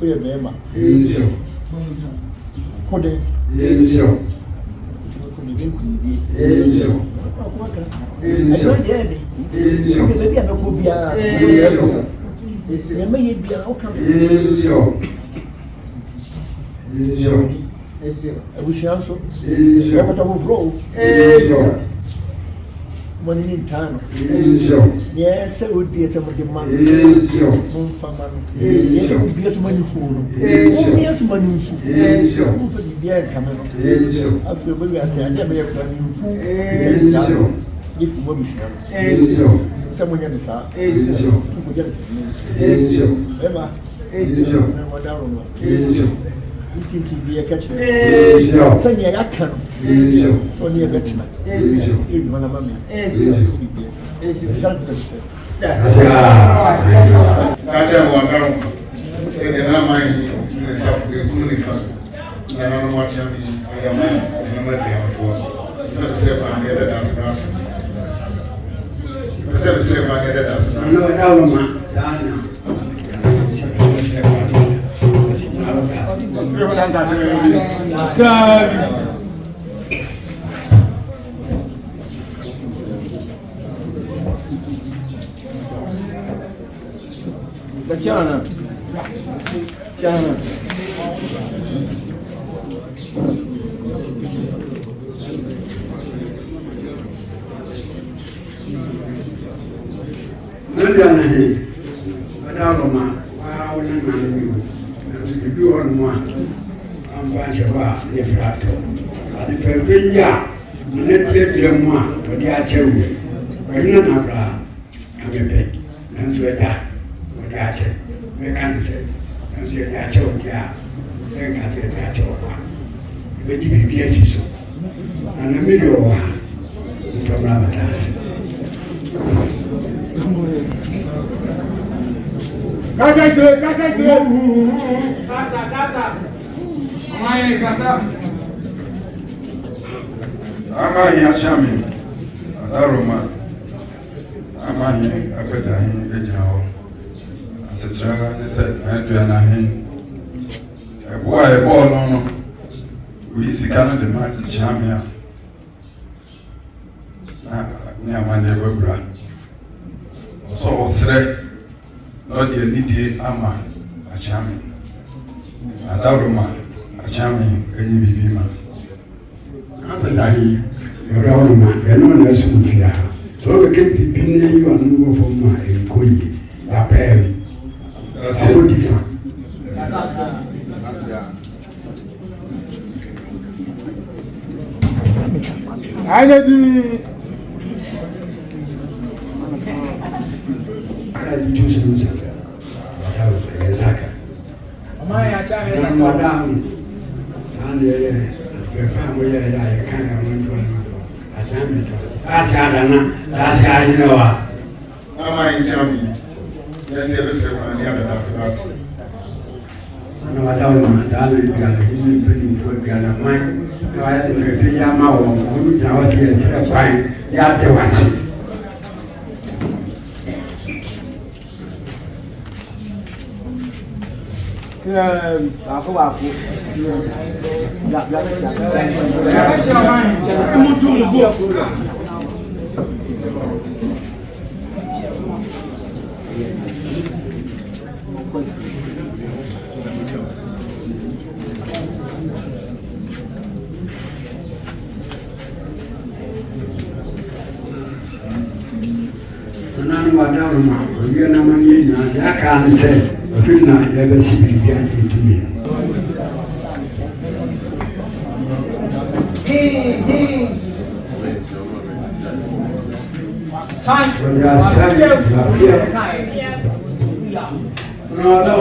ó yẹ bẹẹma esio kódé esio kudi Ezio. Ezio de Ezio. baby abeko bia Ezio me ye bia o kan Ezio. Ezio. Ezio abusianso Ezio. ko tawo flow Ezio. Money in town. Ezio. Yes, I would be some of the money. Ezio. Mumfama. Ezio. Be as money who. Ezio. Money. Ezio. Who for the beer coming. Ezio. I feel maybe I say I never have done you. Ezio. If you want to share. Ezio. Someone else. Ezio. Ezio. Emma. Ezio. Ezio. You think you'd be a catcher? Ezio. Send me a can. Ezio. For near Bettina. Ezio. Even when I'm a man. Ezio. Acha wangaro sede na mai ne safu ke kunifa na na mo acha mi ayama na ma de afo fa se ba ne da das nas se ba ne da das nas No, no, ma. Sana. Chana. Sanaahene. Adaloma. Wow, na manu. Na bibi on mo. Amba jewa le frato. Adi fe ya. Na tie mo a, odi a chewe. Ayina na bra. Kamepe. Na nzueta. Odi a che. Me kan se. Na nzueta a che odi a. Me kan se a che okwa. Be di bibi asiso. Ana mi yo wa. Ntomra matasi. Kasa. Amaye kasa. amahi achami adaroma amahi apedahi ejina ho asetra ne se na dua na hin ebo a ebo no we sika no de ma chami a ni amane babra so osre no de nidie ama achami adaroma achami enyi bibima Abelai, Yorona, and no less than fear. So we can be pinning you and move from my Koyi, La Perry. That's how different. I did. I did choose to lose it. Whatever, Zaka. My child, Madame, and family, I can't run I can't that's Adana, that's how you know. amahi chami let's say this one the other that's No, I don't know. I don't know. He's been for Ghana. Mine, no, I had to figure Yama or I was here, so fine. You have to watch it. Aku aku. Nanu wadaluma, oye na mani na ya kan say, ofi na ya be si bibi ati tumi. When you are saying you are here. No, no.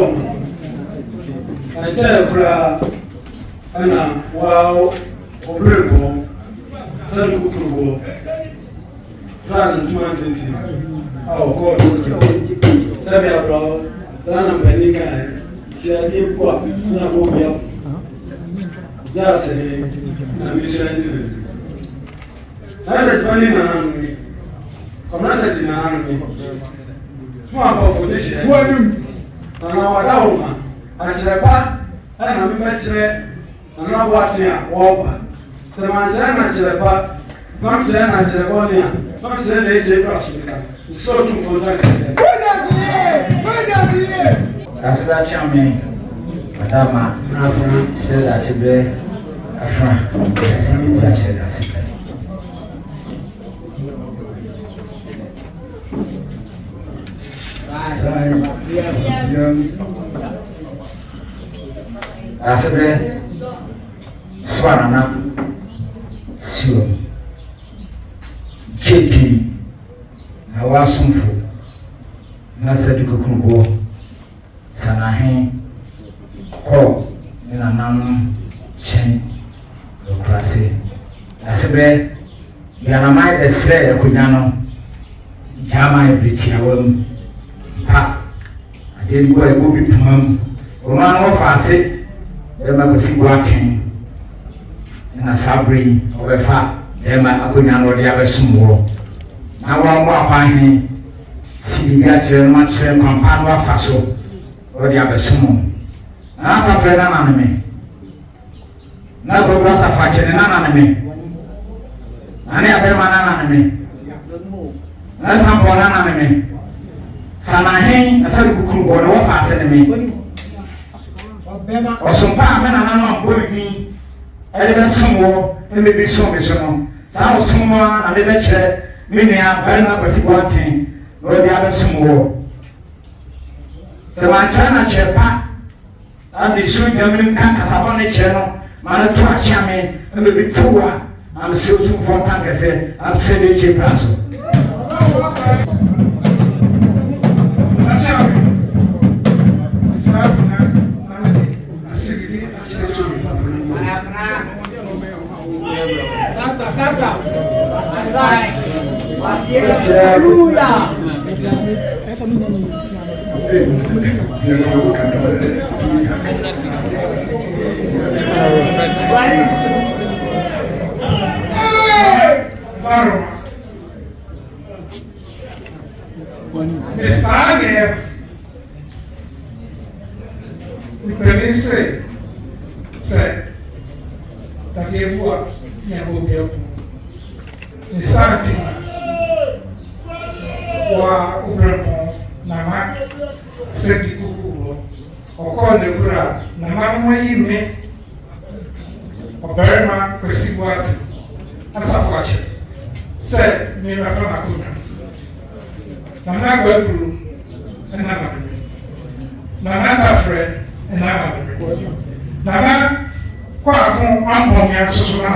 I tell you, Anna, wow, Obrego, Sadu Kurubo, Fran 220. Oh, God, Sabia, bro, Lana Penica, Sia Qua, Nabobia. Just a mission. That is money on me. Come on, such an army. Swamp of Felicia. Who are you? And our Doma, I shall buy, and I'm better, and not watching a wobber. Samajana na Cherepa, Mamjana na Chereponia, Mamjana na Cherepa, so to protect them. That's that charming. Madama, said that you be a friend. Yes, I'm going to say that's it. Asabe Swanana Sio JP na wasumfo na Sadiku Kumbo Sanaahene ko ni nanam chenokrasi Asabe yana mai desre akunya no jama ebritia wam ha adeni boy go bi pumam Roman wo faase ema ko sigwaten na sabri obefa ema akunya no dia besumwo na wa mo apahe sibia chere no chere kwampa no afaso o dia besumo na ta fe na me na ko rasa fa chere na me ani abema na me na sampo na me Sanaahene asali kukuru bo na wo faase ne me Osumpa me na nanu amboni ebe sumo ebe bi sumo no sa osumo na me be kire me nia ba na kwasi kwaten no bi abe sumo se ma chana chepa abi su jamrin kan kasaba ne kire no ma na to akia me ebe bi tuwa am se osu fontan kese am se de chepa so Hallelujah. Wa ubrepon na ma sedi kukulo oko ne kura na ma mo yime oberema kwesi buati asafwache se me ma fa na kuna na gwa guru na na na tafre na na kwa ko ambo mi asusu na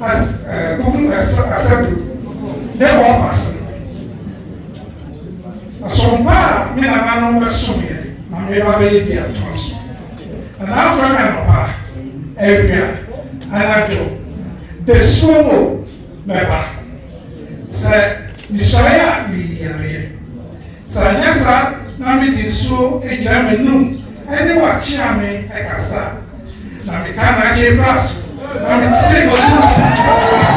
as Poku accepted they offers. Asomba me na nanu besomie na me ba be bia tonso. And after me no pa ebia anajo the somo meba se nisaya ni yare sanyasa na me di so ejame num ene wa chia me ekasa na me kana che pass I'm single.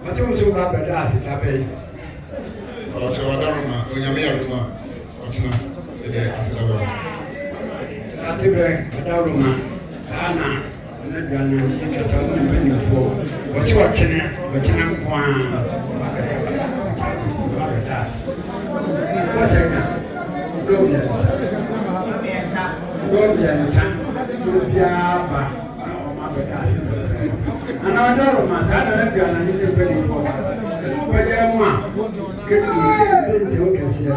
Ɔte wo nso ba bɛda ase tapɛ. Ɔkyɛ wadaroma onyame yaroma ɔkyena ɛdɛ aseda bɛba. Ase brɛ wadaroma saa na ɔna aduane yi kasa ne mpanimfoɔ ɔkyena nko a bɛda ase. Wɔsɛ nya dɔbiansa dɔbiara ba na ɔma bɛda ase. Ana wadaroma saa na aduane yi ne mpanimfoɔ bɛda mu a kɛsi wo kɛseɛ.